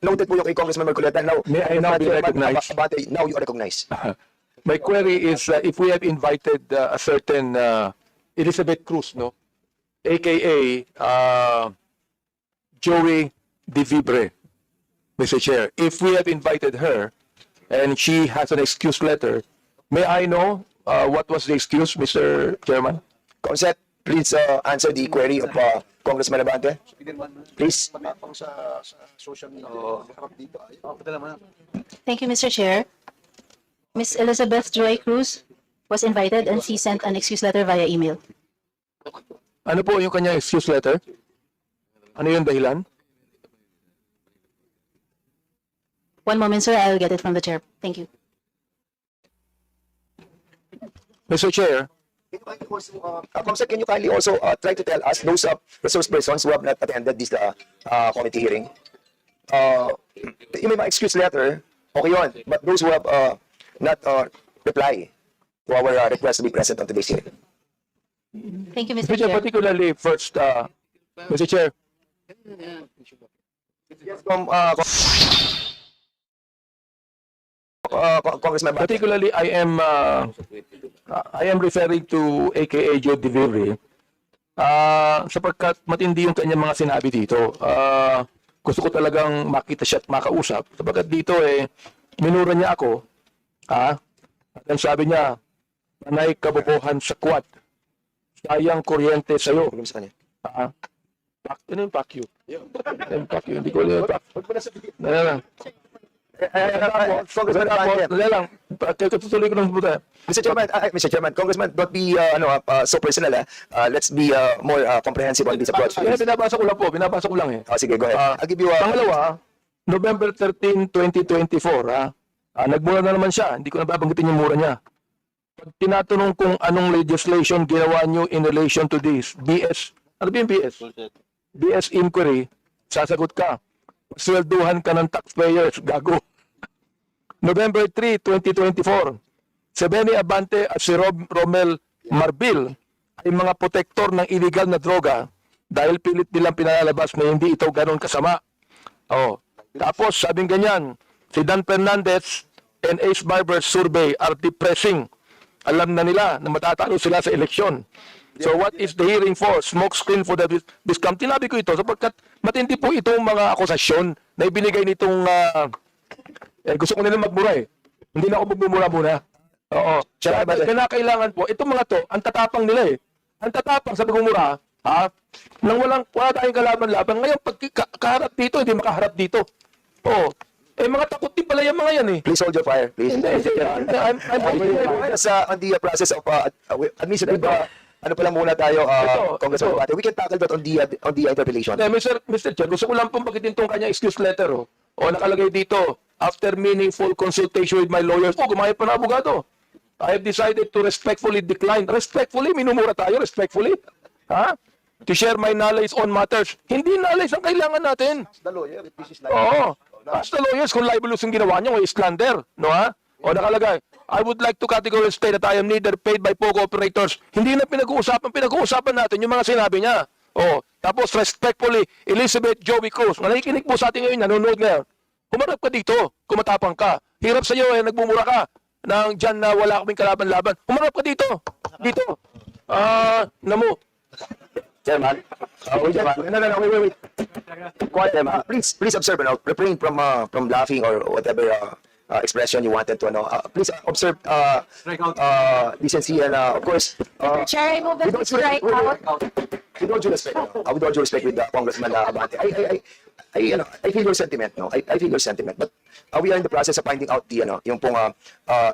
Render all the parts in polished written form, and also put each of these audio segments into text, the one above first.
Noted po yung kay Congressman Marcoleta. Now, May I now be recognized? Abante, now you are recognized. My query is if we have invited a certain Elizabeth Cruz, no, aka Joey De Vibre, Mr. Chair. If we have invited her and she has an excuse letter, may I know what was the excuse, Mr. Chairman? Consent, please answer the query of Congressman Abante. Please. Thank you, Mr. Chair. Ms. Elizabeth Joy Cruz was invited and she sent an excuse letter via email. Ano po yung kanyang excuse letter? Ano yung dahilan? One moment, sir. I'll get it from the chair. Thank you. Mr. Chair, Comsec, can you kindly also try to tell us those resource persons who have not attended this committee hearing? Yung may mga excuse letter, okay yun. But those who have not reply to our request to be present on today's hearing. Thank you, Mr. Mr. Chair, Chair. particularly first, Mr. Chair, Yes, Congressman Abante. particularly I am referring to AKA Joe De Vibre sapagkat matindi yung kanyang mga sinabi dito. Gusto ko talagang makita siya at makausap sapagkat dito minura niya ako. At ang sabi niya, panay kabobohan sa kwad. Sayang kuryente sa'yo. Ano yung pack you? Hindi ko ulit pack. Congressman Abante. Tutuloy ko ng buta. Mr. Chairman, Congressman, don't be so personal. Let's be more comprehensive on this approach. Binabasa ko lang eh. Sige, go ahead. I'll give you Pangalawa, November 13, 2024, nagmura na naman siya. Hindi ko nababanggitin yung mura niya. Pag tinatanong kung anong legislation ginawa niyo in relation to this, BS, ano ba yung BS? BS inquiry, sasagot ka. Swelduhan ka ng taxpayers, gago. November 3, 2024, si Benny Abante at si Romel Marbil ay mga protektor ng illegal na droga dahil pilit nilang pinalalabas na hindi ito ganoon kasama. Tapos sabing ganyan, si Dan Fernandez and Ace Barber's survey are depressing. Alam na nila na matatalo sila sa eleksyon. So what is the hearing for? Smoke screen for the discount. Tinabi ko ito sapagkat matindi po itong mga akusasyon na ibinigay nitong gusto ko nila magmura eh. Hindi na ako magmumura muna. Oo. Kailangan po, itong mga to, ang tatapang nila eh. Ang tatapang sa pagmumura, nang wala tayong kalaban-laban. Ngayon, pag kaharap dito, hindi makaharap dito. Oo. Mga takot din pala yung mga yan eh. Please hold your fire, please. I'm On the process of administrative, ano pa lang muna tayo, Congressman Abante. We can tackle that on the interpellation. Mr. Chair, gusto ko lang pong bagitin tong kanyang excuse letter. Nakalagay dito, after meaningful consultation with my lawyers, gumayad pa na abogado. I have decided to respectfully decline. Respectfully? Minumura tayo? Respectfully? To share my knowledge on matters. Hindi knowledge ang kailangan natin. The lawyer, this is like... Oo. Ask the lawyers kung libelous yung ginawa niyo o slander. No, nakalagay, I would like to categorically state that I am neither paid by POGO operators. Hindi na pinag-uusapan natin yung mga sinabi niya. Tapos respectfully, Elizabeth Joey Cruz. Nakikinig po sa atin ngayon, nanonood ngayon. Humarap ka dito, kumatapang ka. Hirap sa iyo, nagmumura ka. Nang dyan na wala kaming kalaban-laban. Humarap ka dito. Dito. Namo. Chairman. Wait. Quiet, Chairman. Please observe, refrain from laughing or whatever expression you wanted to, please observe decency and, of course, Chair, I move that we strike out. with all due respect, with all due respect with Congressman Abante, I feel your sentiment, I feel your sentiment, but we are in the process of finding out the, yung pong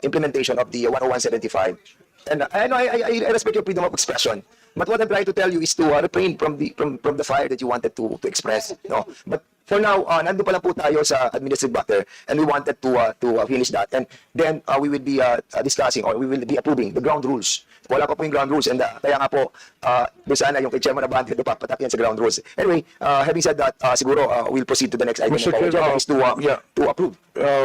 implementation of the 10175. And I respect your freedom of expression. But what I'm trying to tell you is to refrain from the fire that you wanted to express. But for now, nandun pa lang po tayo sa administrative matter, and we wanted to finish that. And then we will be discussing, or we will be approving the ground rules. Wala pa po yung ground rules, and kaya nga po, doon sana yung kay Chairman Abante, doon papatak yan sa ground rules. Anyway, having said that, siguro we'll proceed to the next item. Mr. Chair, is to approve.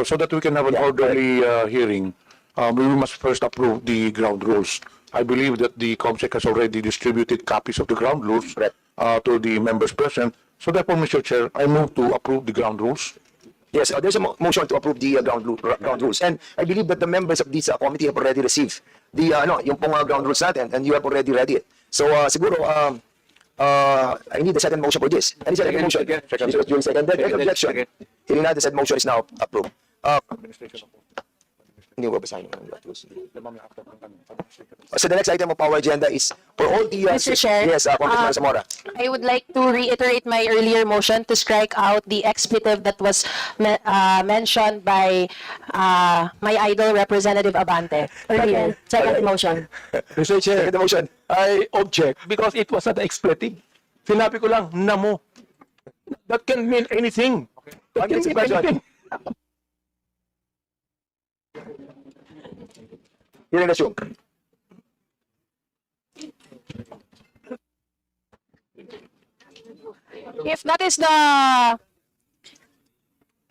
so that we can have an orderly hearing, we must first approve the ground rules. I believe that the COMSEC has already distributed copies of the ground rules to the members present. So therefore, Mr. Chair, I move to approve the ground rules. Yes, there's a motion to approve the ground rules. And I believe that the members of this committee have already received the yung pong ground rules natin, and you have already read it. So siguro I need a second motion for this. Any second motion? Mr. During seconded. Any objection? Hearing none, the said motion is now approved. Hindi ko babasahin yung ground rules. So the next item of our agenda is for all the Mr. Chair, yes, Congressman Zamora. I would like to reiterate my earlier motion to strike out the expletive that was mentioned by my idol, Representative Abante. Earlier. Second motion. Mr. Chair, Second motion. I object because it was not expletive. Sinabi ko lang, namo. That can mean anything. That can mean anything. Hearing resume. If that is the...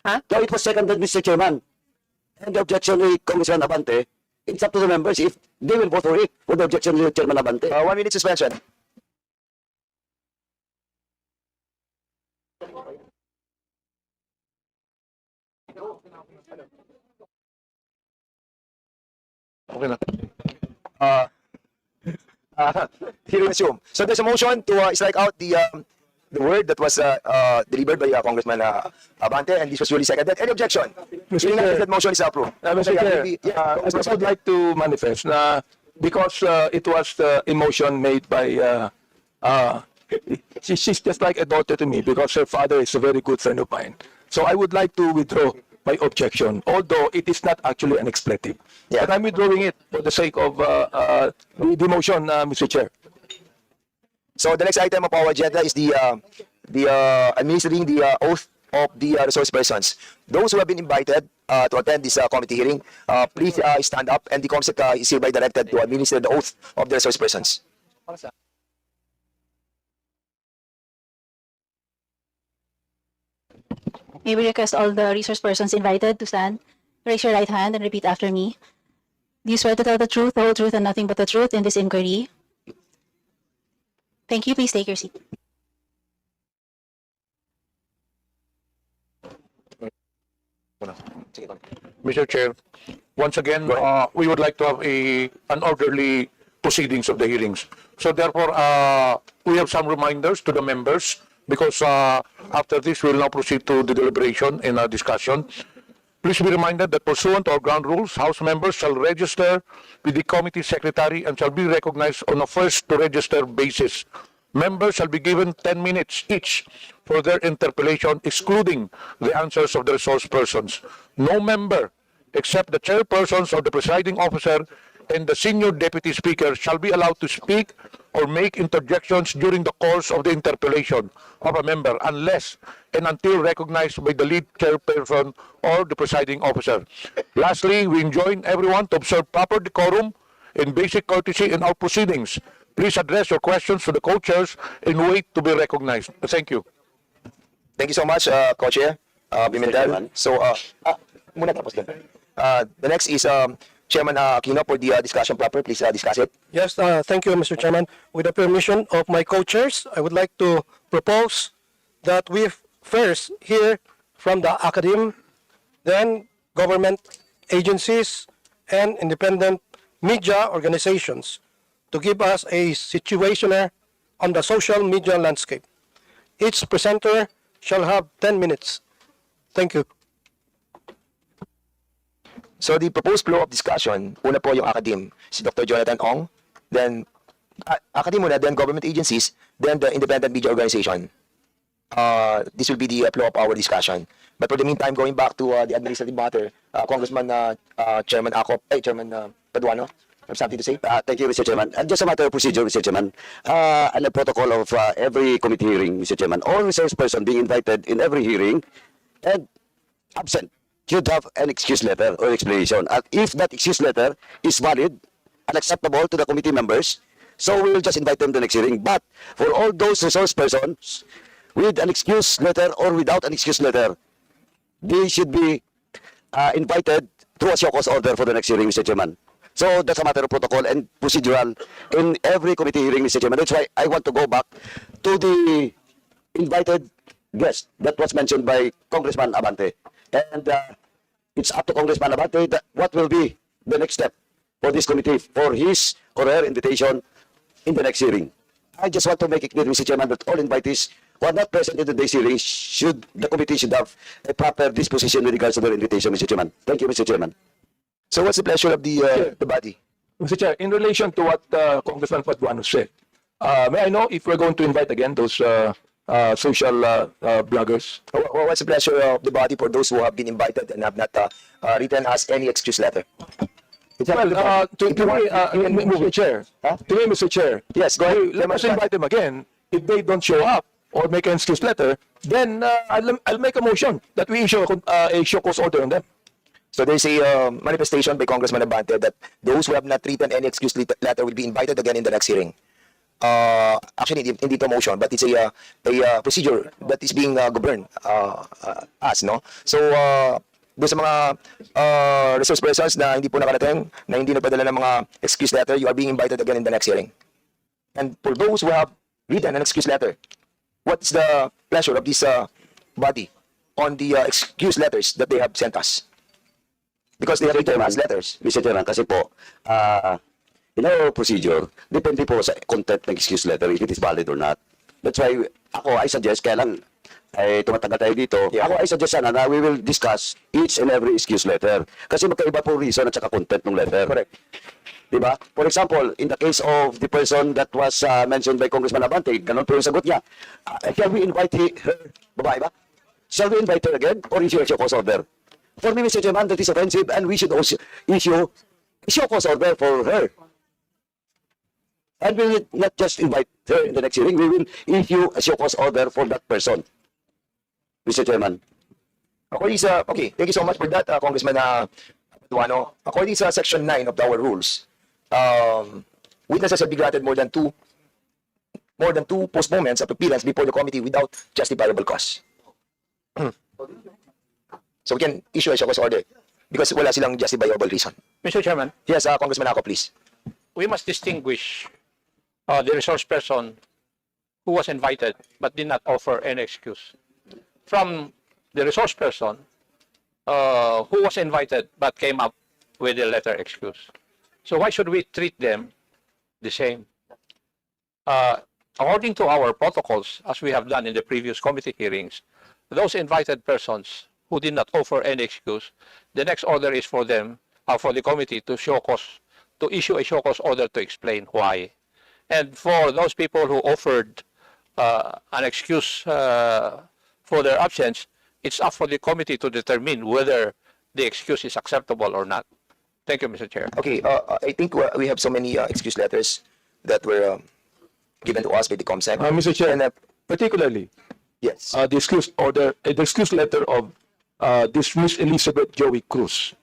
No, it was seconded, Mr. Chairman. And the objection with Congressman Abante, it's up to the members if they will vote for it, for the objection with Chairman Abante. 1 minute suspension. Okay na. Hearing resume. So there's a motion to strike out the word that was delivered by Congressman Abante, and this was duly seconded. Any objection? Hearing none, that motion is approved. Mr. Chair, I would like to manifest na because it was a motion made by she's just like a daughter to me because her father is a very good friend of mine. So I would like to withdraw my objection, although it is not actually an expletive. Yeah. But I'm withdrawing it for the sake of the motion, Mr. Chair. So the next item of our agenda is the administering the oath of the resource persons. Those who have been invited to attend this committee hearing, please stand up, and the COMSEC is hereby directed to administer the oath of the resource persons. May we request all the resource persons invited to stand, raise your right hand and repeat after me. Do you swear to tell the truth, the whole truth, and nothing but the truth in this inquiry? Thank you. Please take your seat. Mr. Chair, once again, we would like to have an orderly proceedings of the hearings. So therefore, we have some reminders to the members because after this, we will now proceed to the deliberation and discussion. Please be reminded that pursuant to our ground rules, House members shall register with the committee secretary and shall be recognized on a first-to-register basis. Members shall be given 10 minutes each for their interpellation, excluding the answers of the resource persons. No member, except the chairpersons or the presiding officer and the senior deputy speaker, shall be allowed to speak or make interjections during the course of the interpellation of a member unless and until recognized by the lead chairperson or the presiding officer. Lastly, we enjoin everyone to observe proper decorum and basic courtesy in our proceedings. Please address your questions to the co-chairs and wait to be recognized. Thank you. Thank you so much, Co-Chair Pimentel. So, muna tapos dun. The next is Chairman Aquino for the discussion proper. Please discuss it. Yes, thank you, Mr. Chairman. With the permission of my co-chairs, I would like to propose that we first hear from the academe, then government agencies and independent media organizations to give us a situationer on the social media landscape. Each presenter shall have 10 minutes. Thank you. So the proposed flow of discussion, una po yung academe, si Dr. Jonathan Ong, then academe muna, then government agencies, then the independent media organization. This will be the flow of our discussion. But for the meantime, going back to the administrative matter, Congressman Chairman Paduano, have something to say? Thank you, Mr. Chairman. And just a matter of procedure, Mr. Chairman, and the protocol of every committee hearing, Mr. Chairman, all resource person being invited in every hearing and absent should have an excuse letter or explanation. And if that excuse letter is valid and acceptable to the committee members, so we will just invite them to the next hearing. But for all those resource persons with an excuse letter or without an excuse letter, they should be invited through a show cause order for the next hearing, Mr. Chairman. So that's a matter of protocol and procedural in every committee hearing, Mr. Chairman. That's why I want to go back to the invited guest that was mentioned by Congressman Abante. And it's up to Congressman Abante that what will be the next step for this committee for his or her invitation in the next hearing. I just want to make it clear, Mr. Chairman, that all invitees who are not present in today's hearing the committee should have a proper disposition with regards to their invitation, Mr. Chairman. Thank you, Mr. Chairman. So what's the pleasure of the body? Mr. Chair, in relation to what Congressman Paduano said, may I know if we're going to invite again those social bloggers? What's the pleasure of the body for those who have been invited and have not written us any excuse letter? Well, to me, Mr. Chair, to me, Mr. Chair, Yes, go ahead. let us invite them again. If they don't show up or make an excuse letter, then I'll make a motion that we issue a show cause order on them. So there's a manifestation by Congressman Abante that those who have not written any excuse letter will be invited again in the next hearing. Actually, hindi ito motion, but it's a procedure that is being governed as, no? So, doon sa mga resource persons na hindi po nakarating, na hindi nagpadala ng mga excuse letter, you are being invited again in the next hearing. And for those who have written an excuse letter, what's the pleasure of this body on the excuse letters that they have sent us? Because they have written as letters. Mr. Chairman, kasi po, in our procedure, depende po sa content ng excuse letter if it is valid or not. That's why I suggest, kaya lang, ay tumatagal tayo dito, Yeah. I suggest sana na we will discuss each and every excuse letter. Kasi magkaiba po reason at saka content ng letter. Correct. Diba? For example, in the case of the person that was mentioned by Congressman Abante, ganun po yung sagot niya. Can we invite her, babae ba? Shall we invite her again or issue a show cause order? For me, Mr. Chairman, that is offensive and we should also issue a show cause order for her. And we will not just invite her in the next hearing, we will issue a show cause order for that person. Mr. Chairman. According sa, okay, thank you so much for that, Congressman Paduano. According sa Section 9 of our rules, witnesses have been granted more than two postponements of appearance before the committee without justifiable cause. So we can issue a show cause order because wala silang justifiable reason. Mr. Chairman, Yes, Congressman Ako, please. we must distinguish the resource person who was invited but did not offer any excuse from the resource person who was invited but came up with a letter excuse. So why should we treat them the same? According to our protocols, as we have done in the previous committee hearings, those invited persons who did not offer any excuse, the next order is for them, for the committee to issue a show cause order to explain why. And for those people who offered an excuse for their absence, it's up for the committee to determine whether the excuse is acceptable or not. Thank you, Mr. Chair. Okay, I think we have so many excuse letters that were given to us by the COMSEC. Mr. Chair, And, particularly, yes. the excuse letter of this Miss Elizabeth Joey Cruz.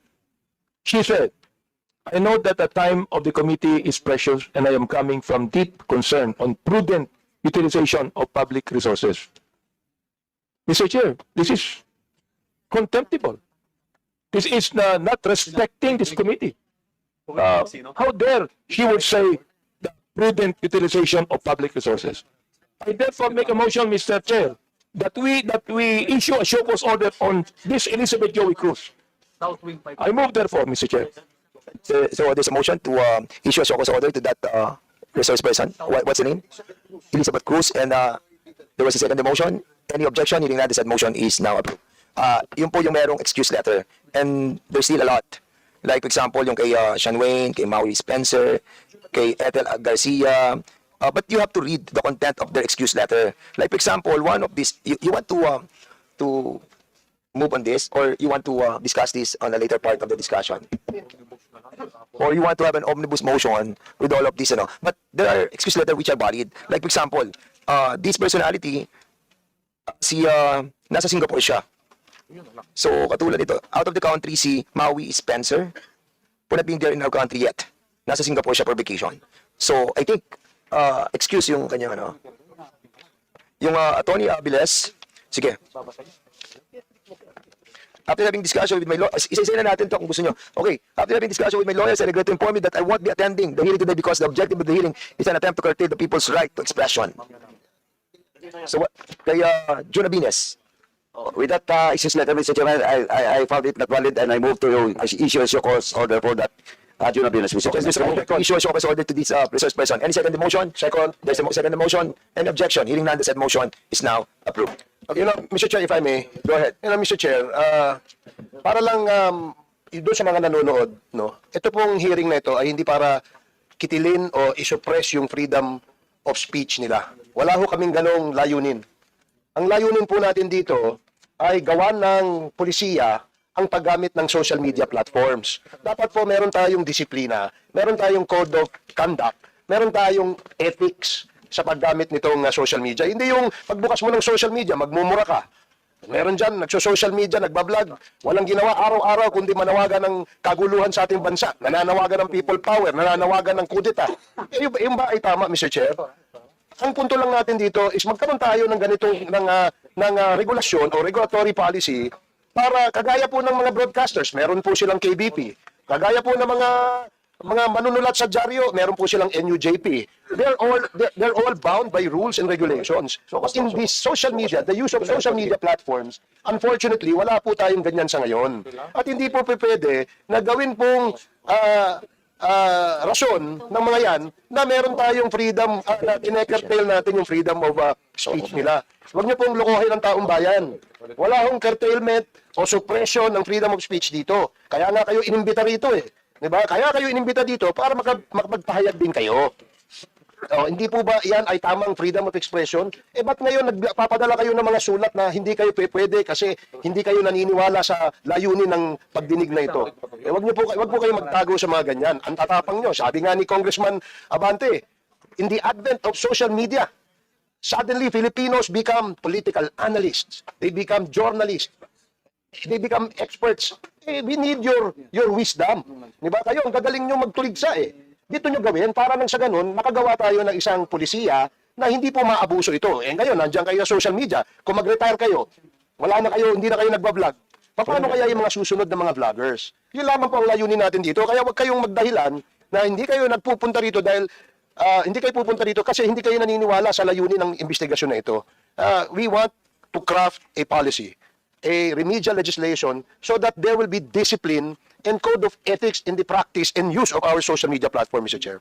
She said, I know that the time of the committee is precious and I am coming from deep concern on prudent utilization of public resources. Mr. Chair, this is contemptible. This is not respecting this committee. How dare she would say the prudent utilization of public resources? I therefore make a motion, Mr. Chair, that we issue a show cause order on this Elizabeth Joey Cruz. I move therefore, Mr. Chair. So there's a motion to issue a show cause order to that resource person. What's the name? Elizabeth Cruz. And there was a second motion. Any objection? Hearing that, the said motion is now approved. Yun po yung merong excuse letter. And there's still a lot. Like, for example, yung kay Sean Wayne, kay Maui Spencer, kay Ethel Garcia. But you have to read the content of their excuse letter. Like, for example, one of these, you want to move on this, or you want to discuss this on a later part of the discussion? Or you want to have an omnibus motion with all of this, But there are excuse letters which are valid. Like, for example, this personality, nasa Singapore siya. So, katulad nito, out of the country, si Maui Spencer, for not being there in our country yet. Nasa Singapore siya for vacation. So, I think, excuse yung kanyang, yung Attorney Abiles, sige. After having discussion with my lawyer, isa-isa na natin to kung gusto nyo. Okay, after having discussion with my lawyers, I regret to inform you that I won't be attending the hearing today because the objective of the hearing is an attempt to curtail the people's right to expression. So what, kay June Abines, With that excuse letter, Mr. Chairman, I found it not valid and I move to issue a show cause order for that June Abinas, Mr. okay, Chairman. Mr. Chairman, issue a show cause order to this resource person. Any second motion? Second. There's a second motion. Any objection? Hearing none, the said motion is now approved. You know, Mr. Chair, if I may, Go ahead. you know, Mr. Chair, para lang doon sa mga nanonood, no, ito pong hearing na ito ay hindi para kitilin o isuppress yung freedom of speech nila. Wala ho kaming ganong layunin. Ang layunin po natin dito ay gawa ng polisiya ang paggamit ng social media platforms. Dapat po meron tayong disiplina, meron tayong code of conduct, meron tayong ethics sa paggamit nitong social media. Hindi yung pagbukas mo ng social media, magmumura ka. Meron dyan, nagso-social media, nagbablog, walang ginawa araw-araw kundi manawagan ng kaguluhan sa ating bansa, nananawagan ng people power, nananawagan ng kudeta. Yung ba ay tama, Mr. Chair? Ang punto lang natin dito is magkaroon tayo ng ganitong ng regulasyon o regulatory policy para kagaya po ng mga broadcasters, meron po silang KBP. Kagaya po ng mga manunulat sa dyaryo, meron po silang NUJP. They're all bound by rules and regulations. But in this social media, the use of social media platforms, unfortunately, wala po tayong ganyan sa ngayon. At hindi po pwede na gawin pong rason ng mga yan na meron tayong freedom, na kine-curtail natin yung freedom of speech nila. Huwag niyo pong lokohin ang taong bayan. Wala hong curtailment o suppression ng freedom of speech dito. Kaya nga kayo inimbita rito eh. Diba? Kaya kayo inimbita dito para makapagpahayag din kayo. Hindi po ba yan ay tamang freedom of expression? Ba't ngayon nagpapadala kayo ng mga sulat na hindi kayo pwede kasi hindi kayo naniniwala sa layunin ng pagdinig na ito? Wag po kayo magtago sa mga ganyan. Ang tatapang nyo, sabi nga ni Congressman Abante, in the advent of social media, suddenly Filipinos become political analysts. They become journalists. They become experts. We need your wisdom. Diba? Kayo, ang gagaling nyo magtuligsa eh. Dito nyo gawin para nang sa ganun, makagawa tayo ng isang polisiya na hindi po maabuso ito. Ngayon, nandiyan kayo sa social media. Kung mag-retire kayo, hindi na kayo nagbablog. Paano kaya yung mga susunod na mga vloggers? Yun lamang po ang layunin natin dito. Kaya huwag kayong magdahilan na hindi kayo nagpupunta rito dahil hindi kayo pupunta rito kasi hindi kayo naniniwala sa layunin ng investigasyon na ito. We want to craft a policy, a remedial legislation so that there will be discipline and code of ethics in the practice and use of our social media platform, Mr. Chair.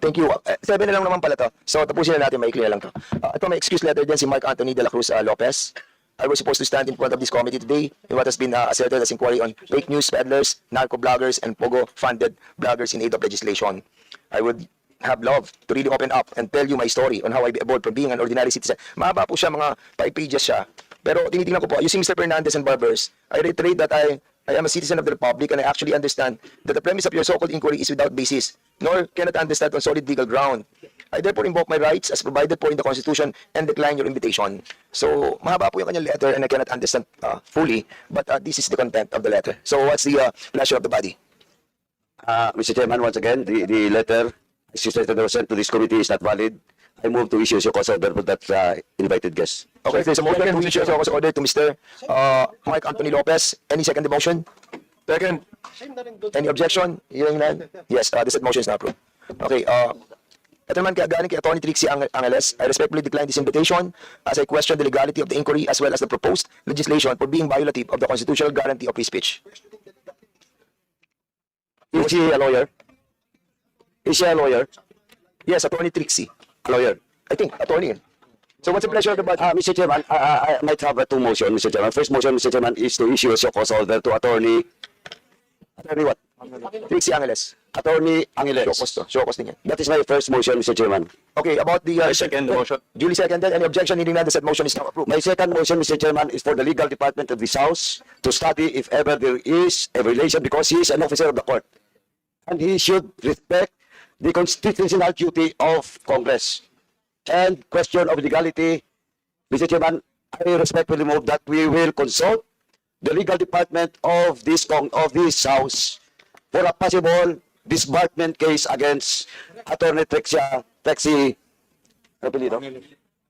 Thank you. 7 na lang naman pala to. So tapusin na natin, maikli na lang to. Ito may excuse letter din si Mark Anthony de la Cruz Lopez. I was supposed to stand in front of this committee today in what has been asserted as inquiry on fake news peddlers, narco-bloggers, and Pogo-funded bloggers in aid of legislation. I would have loved to really open up and tell you my story on how I evolved from being an ordinary citizen. Mahaba po siya, mga 5 pages siya. Pero tinitingnan ko po, using Mr. Fernandez and Barbers, I reiterate that I am a citizen of the Republic and I actually understand that the premise of your so-called inquiry is without basis, nor cannot understand on solid legal ground. I therefore invoke my rights as provided for in the Constitution and decline your invitation. So, mahaba po yung kanyang letter and I cannot understand fully, but this is the content of the letter. So, what's the pleasure of the body? Mr. Chairman, once again, the letter sent to this committee is not valid. I move to issue a cause order for that invited guest. Okay, there's a motion to issue a cause order to Mr. Mark Anthony Lopez. Any second motion? Second. Any objection? Hearing none? Yes, the said motion is now approved. Okay, ito naman galing kay Atty. Trixie Angeles. I respectfully decline this invitation as I question the legality of the inquiry as well as the proposed legislation for being violative of the constitutional guarantee of free speech. Is she a lawyer? Is she a lawyer? Yes, Atty. Trixie. Lawyer. I think, attorney. So what's the pleasure of the body? Mr. Chairman, I might have two motions, Mr. Chairman. First motion, Mr. Chairman, is to issue a show cause order to Attorney what? Trixie Angeles. Attorney Angeles. Show cause din yan. That is my first motion, Mr. Chairman. Okay, about the Second motion. Duly seconded. Any objection? Hearing none, the said motion is now approved. My second motion, Mr. Chairman, is for the legal department of this House to study if ever there is a violation because he is an officer of the court. And he should respect the constitutional duty of Congress. And question of legality, Mr. Chairman, I respectfully move that we will consult the legal department of this House for a possible disbarment case against Attorney Trixie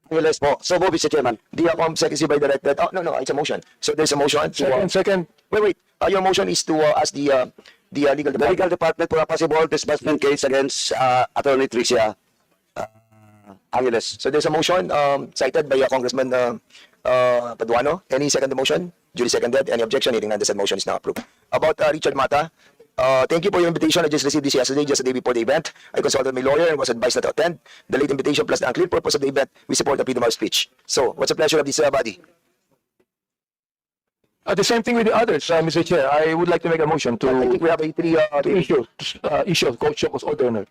Angeles po. So move, Mr. Chairman. The secretary by directed. Oh, no, it's a motion. So there's a motion. Second. Wait. Your motion is to ask the legal The department. legal department for a possible disbursement case against Attorney Trixie Angeles. So there's a motion cited by Congressman Paduano. Any second the motion? Duly seconded. Any objection? Hearing none, the said motion is now approved. About Richard Mata, thank you for your invitation. I just received this yesterday, just a day before the event. I consulted my lawyer and was advised not to attend. The late invitation plus the unclear purpose of the event, we support the freedom of speech. So, what's the pleasure of this body? The same thing with the others, Mr. Chair. I would like to make a motion I think to we have a three. issue Coach Choco's order.